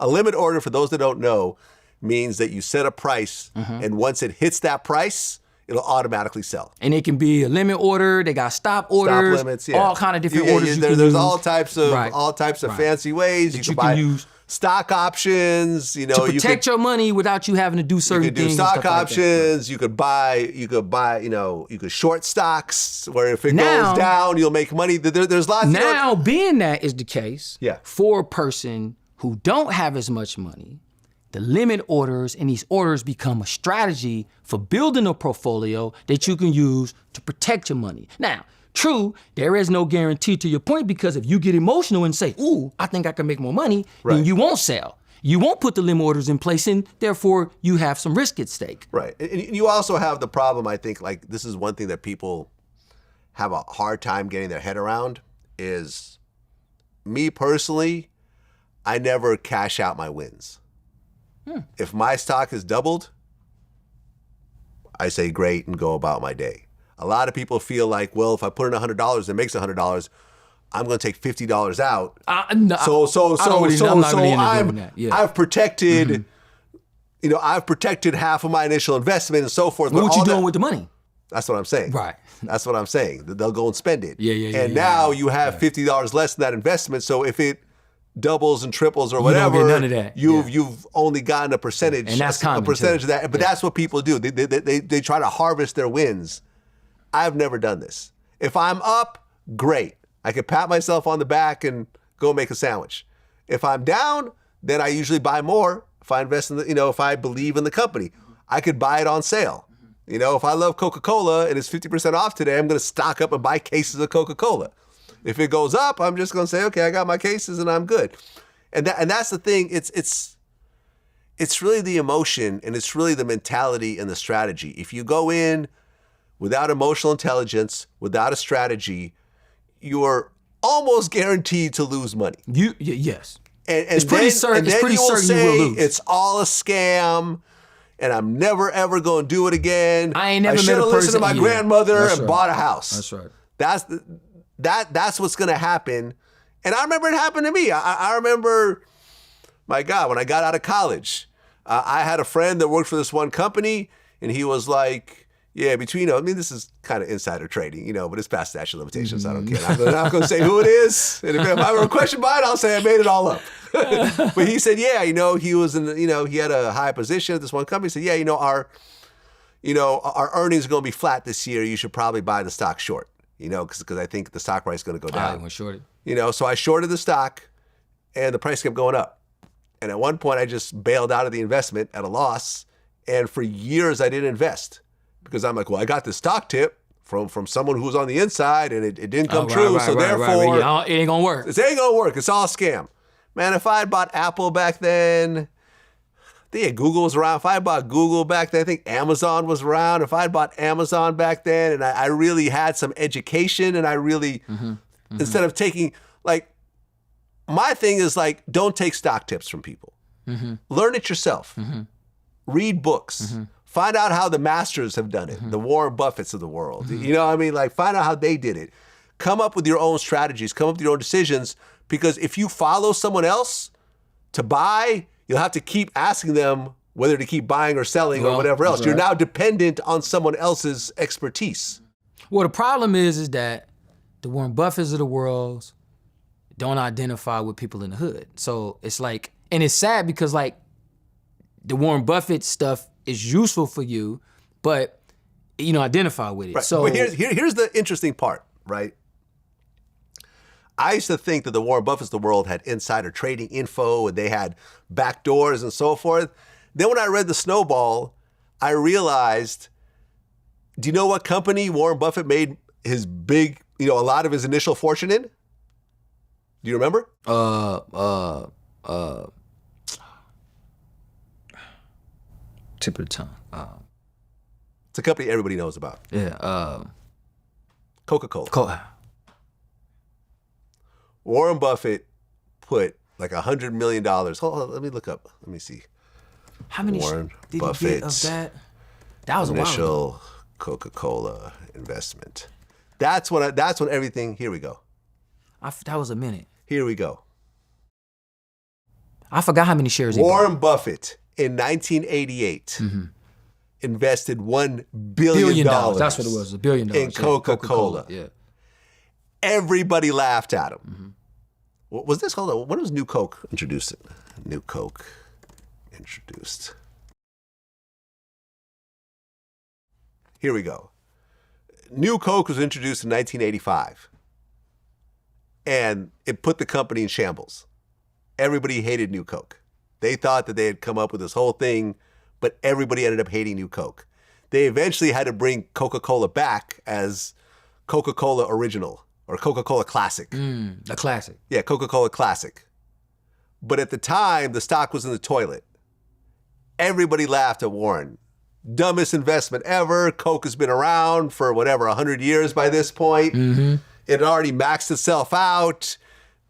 A limit order, for those that don't know, means that you set a price, and once it hits that price, it'll automatically sell. And it can be a limit order. They got stop orders, stop limits, yeah. all kind of different orders. There's all types of fancy ways that you can use. Stock options, to protect your money without you having to do certain things. You could do stock options. You could buy. You could short stocks where if it goes down, you'll make money. There's lots. Now, being that is the case, yeah. for a person who don't have as much money, the limit orders and these orders become a strategy for building a portfolio that you can use to protect your money. Now, true, there is no guarantee to your point, because if you get emotional and say, ooh, I think I can make more money, then you won't sell. You won't put the limit orders in place, and therefore you have some risk at stake. Right. And you also have the problem, I think, like this is one thing that people have a hard time getting their head around is, me personally, I never cash out my wins. If my stock has doubled, I say great and go about my day. A lot of people feel like, well, if I put in $100, it makes $100. I'm going to take $50 out. I've protected, I've protected half of my initial investment and so forth. What you doing with the money? That's what I'm saying. Right. That's what I'm saying. They'll go and spend it. And now you have $50 less in that investment. So if it doubles and triples or whatever, you don't get none of that. You've only gotten a percentage. And that's common, a percentage of that. But that's what people do. They try to harvest their wins. I've never done this. If I'm up, great. I can pat myself on the back and go make a sandwich. If I'm down, then I usually buy more. If I invest in if I believe in the company, I could buy it on sale. If I love Coca-Cola and it's 50% off today, I'm going to stock up and buy cases of Coca-Cola. If it goes up, I'm just going to say, okay, I got my cases and I'm good. And that's the thing. It's really the emotion, and it's really the mentality and the strategy. If you go in without emotional intelligence, without a strategy, you're almost guaranteed to lose money. Yes. And it's pretty certain. It's pretty certain you will lose. It's all a scam, and I'm never ever going to do it again. I ain't never met a person. I should have listened to my grandmother and bought a house. That's right. That's what's going to happen. And I remember it happened to me. I remember, my God, when I got out of college, I had a friend that worked for this one company, and he was like, yeah, this is kind of insider trading, but it's past statute of limitations. I don't care. I'm not going to say who it is. And if I have a question by it, I'll say I made it all up. But he said, yeah, he was he had a high position at this one company. He said, yeah, our earnings are going to be flat this year. You should probably buy the stock short, because I think the stock price is going to go down. I went shorted. So I shorted the stock, and the price kept going up. And at one point, I just bailed out of the investment at a loss. And for years, I didn't invest. Because I'm like, well, I got this stock tip from someone who was on the inside, and it didn't come true. Therefore, it ain't gonna work. It ain't gonna work. It's all a scam. Man, if I had bought Apple back then, Google was around. If I had bought Google back then, I think Amazon was around. If I had bought Amazon back then, and I really had some education, and I really, instead of taking, my thing is don't take stock tips from people. Learn it yourself. Read books. Find out how the masters have done it, the Warren Buffetts of the world. Find out how they did it. Come up with your own strategies. Come up with your own decisions. Because if you follow someone else to buy, you'll have to keep asking them whether to keep buying or selling or whatever else. You're now dependent on someone else's expertise. Well, the problem is that the Warren Buffetts of the world don't identify with people in the hood. So it's and it's sad because the Warren Buffett stuff is useful for you, but identify with it. Right. So but here's the interesting part, right? I used to think that the Warren Buffetts of the world had insider trading info and they had backdoors and so forth. Then when I read The Snowball, I realized, do you know what company Warren Buffett made his big, a lot of his initial fortune in? Do you remember? Tip of the tongue. It's a company everybody knows about. Yeah. Coca-Cola. Warren Buffett put $100 million. Hold on, let me look up. Let me see. How many Warren did Buffett he get of that? That was initial a while ago. Coca-Cola investment. That's when everything. Here we go. That was a minute. Here we go. I forgot how many shares he bought. Warren Buffett in 1988 invested $1 billion. That's what it was, $1 billion. In Coca-Cola. Yeah. Everybody laughed at him. What was this? Hold on. When was New Coke introduced? New Coke introduced. Here we go. New Coke was introduced in 1985. And it put the company in shambles. Everybody hated New Coke. They thought that they had come up with this whole thing, but everybody ended up hating New Coke. They eventually had to bring Coca-Cola back as Coca-Cola Original or Coca-Cola Classic. The classic. Yeah, Coca-Cola Classic. But at the time, the stock was in the toilet. Everybody laughed at Warren. Dumbest investment ever. Coke has been around for 100 years by this point. It had already maxed itself out.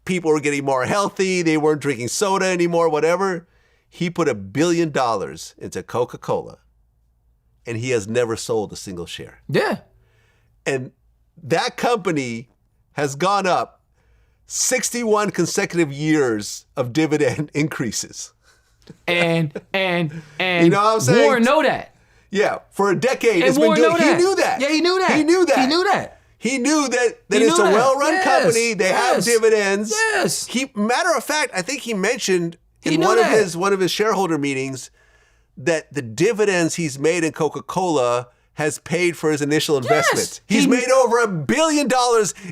People were getting more healthy. They weren't drinking soda anymore, whatever. He put $1 billion into Coca-Cola, and he has never sold a single share. Yeah. And that company has gone up 61 consecutive years of dividend increases. And you know what I'm saying? Warren know that. Yeah, for a decade. And It's been Warren doing. know He that. knew that. Yeah, he knew that. He knew that. He knew that. He knew that He it's knew a that. well-run Yes. company. They have Yes. dividends. Yes. Matter of fact, I think he mentioned He in knew one that. of his shareholder meetings that the dividends he's made in Coca-Cola has paid for his initial investment. He's He- made over $1 billion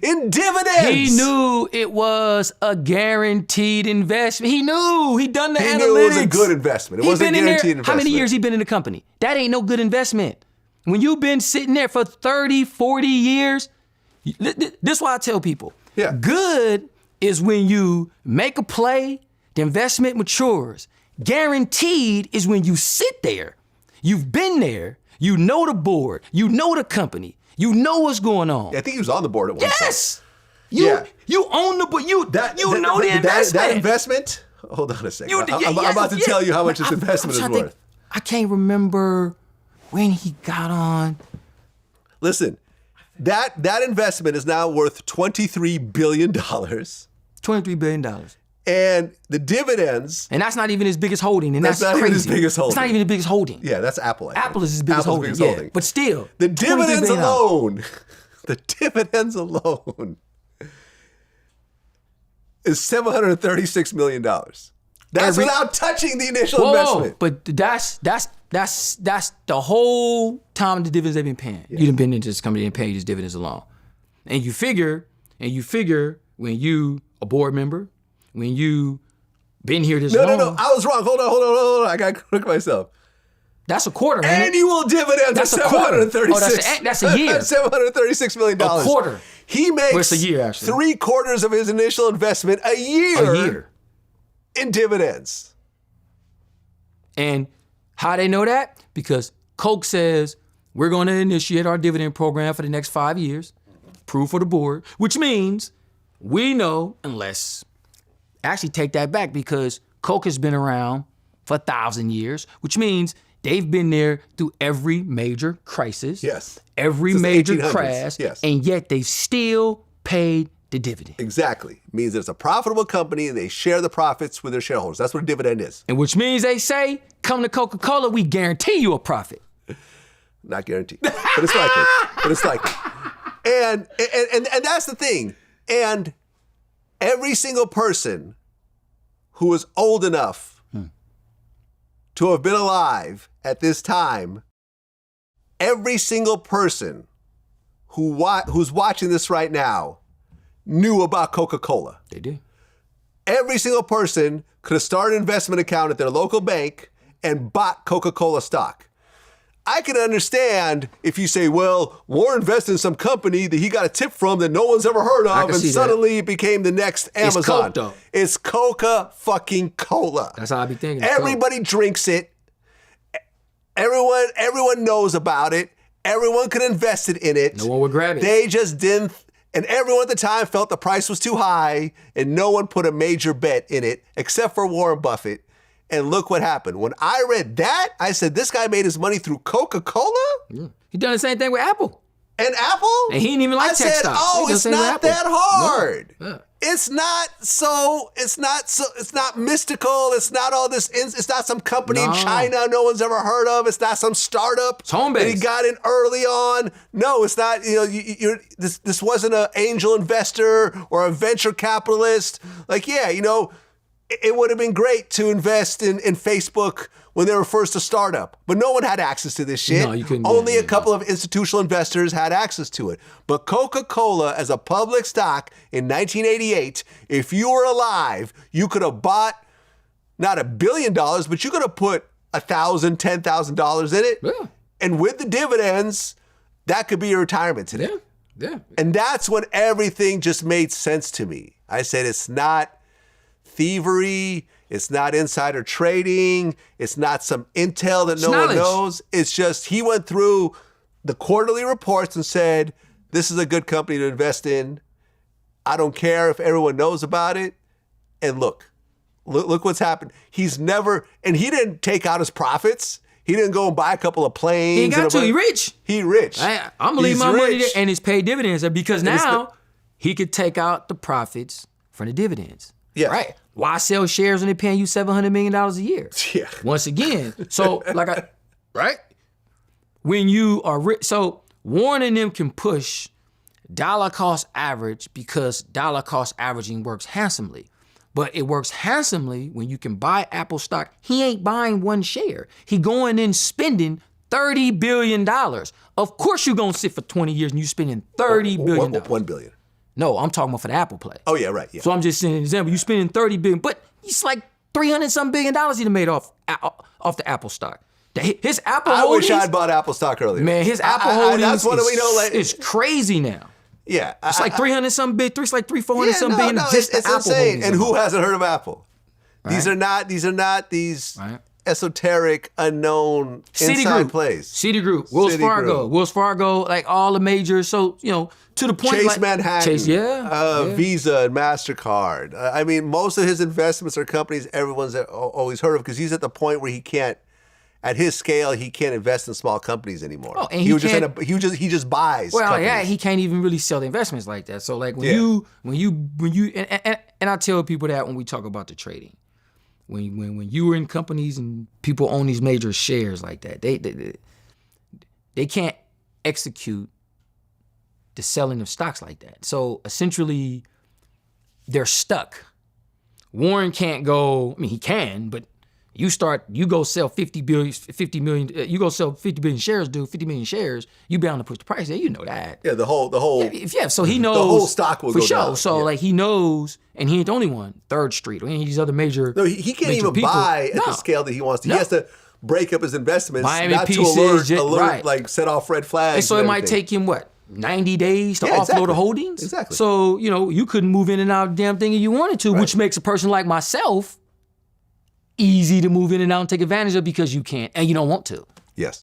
in dividends. He knew it was a guaranteed investment. He knew. He done the He analytics. knew it was a good investment. It He wasn't a been in there- guaranteed investment. How many years he been in the company? That ain't no good investment. When you've been sitting there for 30, 40 years, this is why I tell people. Yeah. Good is when you make a play, the investment matures. Guaranteed is when you sit there, you've been there, you know the board, you know the company, you know what's going on. I think he was on the board at one time. Yes. Yeah. You own the board. You know the investment. That investment? Hold on a second. You- I'm about to tell you how much this investment is I'm trying to worth. think. I can't remember when he got on. Listen, that investment is now worth $23 billion. $23 billion. And the dividends, And that's not even his biggest holding. And that's, That's not crazy. even his biggest holding. It's not even his biggest holding. yeah, that's Apple. I think. Apple is his biggest Apple's holding. biggest yeah. holding. But still. The $23 dividends billion. alone, the dividends alone is $736 million. That's without touching the initial investment. But that's the whole time the dividends they've been paying. You done been into this company and paying these dividends alone. And you figure when you a board member, when you been here this long. No. I was wrong. Hold on. I got to correct myself. That's a quarter, man. Annual dividends That's of a quarter. $736. That's a year. $736 million. A quarter. He makes Well, it's a year, actually. 3/4 of his initial investment a year in dividends. And how they know that? Because Coke says, we're going to initiate our dividend program for the next 5 years, approved for the board, which means we know, unless, actually take that back, because Coke has been around for 1,000 years, which means they've been there through every major crisis, Yes. every Since the major 1800s, crash, yes. and yet they've still paid the dividend. Exactly. It means it's a profitable company and they share the profits with their shareholders. That's what a dividend is. And which means they say, come to Coca-Cola, we guarantee you a profit. Not guaranteed. But it's likely. And that's the thing. And every single person who is old enough to have been alive at this time, every single person who's watching this right now knew about Coca-Cola. They do. Every single person could have started an investment account at their local bank and bought Coca-Cola stock. I can understand if you say, well, Warren invested in some company that he got a tip from that no one's ever heard of, and see that. suddenly it became the next Amazon. It's Coke, though. It's Coca-fucking-Cola. That's how I be thinking. It's Everybody drinks it. Everyone knows about it. Everyone could invest in it. No one would grab it. They just didn't. And everyone at the time felt the price was too high, and no one put a major bet in it except for Warren Buffett. And look what happened. When I read that, I said, this guy made his money through Coca-Cola? He done the same thing with Apple. And Apple? And he didn't even like I tech said, stocks. oh, He it's does the same with not Apple. that hard. No. Yeah. It's not mystical. It's not all this. It's not some company in China no one's ever heard of. It's not some startup It's home-based. that he got in early on. No, it's not. This wasn't an angel investor or a venture capitalist. Like, it would have been great to invest in Facebook when they were first a startup, but no one had access to this shit. No, you couldn't. Only a couple of institutional investors had access to it. But Coca-Cola, as a public stock in 1988, if you were alive, you could have bought not $1 billion, but you could have put $1,000, $10,000 in it. Yeah. And with the dividends, that could be your retirement today. Yeah. And that's when everything just made sense to me. I said, it's not thievery. It's not insider trading. It's not some intel that no one knows. It's just he went through the quarterly reports and said, this is a good company to invest in. I don't care if everyone knows about it. And look what's happened. He didn't take out his profits. He didn't go and buy a couple of planes. He ain't got to. He rich. He rich. I'm going to leave my money there. And it's paid dividends because now he could take out the profits from the dividends. Yeah. Right. Why sell shares when they're paying you $700 million a year? Yeah. Once again. So, right? When you are rich, so Warren and them can push dollar cost average because dollar cost averaging works handsomely. But it works handsomely when you can buy Apple stock. He ain't buying one share. He going in spending $30 billion. Of course you're going to sit for 20 years and you spending $30 billion. $1 billion. No, I'm talking about for the Apple play. Oh, yeah, right. Yeah. So I'm just saying an example. You spending $30 billion, but it's like $300-some billion he done made off the Apple stock. His Apple holdings. I wish I'd bought Apple stock earlier. Man, his Apple holdings that's what it's crazy now. Yeah. It's like 300-some billion, it's like 400-some billion just it's the Apple insane. holdings. And who hasn't heard of Apple? Right. These are not these esoteric, unknown inside plays. Citigroup, Wells Fargo, like all the majors. So, to the point Chase Manhattan, Chase, Visa and MasterCard. I mean, most of his investments are companies everyone's always heard of because he's at the point where he can't, at his scale, he can't invest in small companies anymore. Oh, and he just buys. Well, companies. he can't even really sell the investments like that. So like when you and I tell people that when we talk about the trading. When you were in companies and people own these major shares like that, they can't execute the selling of stocks like that. So essentially, they're stuck. Warren can't go. I mean, he can, but you go sell 50 million. You go sell 50 billion shares, dude. 50 million shares. You bound to push the price there. You know that. Yeah, the whole. Yeah. So he knows the whole stock will for go sure. down. So like he knows, and he ain't the only one. Third Street or any of these other major. No, he can't even buy at the scale that he wants to. No. He has to break up his investments, Miami not pieces, to alert, right. like set off red flags. And so it might take him 90 days to offload the holdings? Exactly. So, you couldn't move in and out of the damn thing if you wanted to, which makes a person like myself easy to move in and out and take advantage of because you can't and you don't want to. Yes.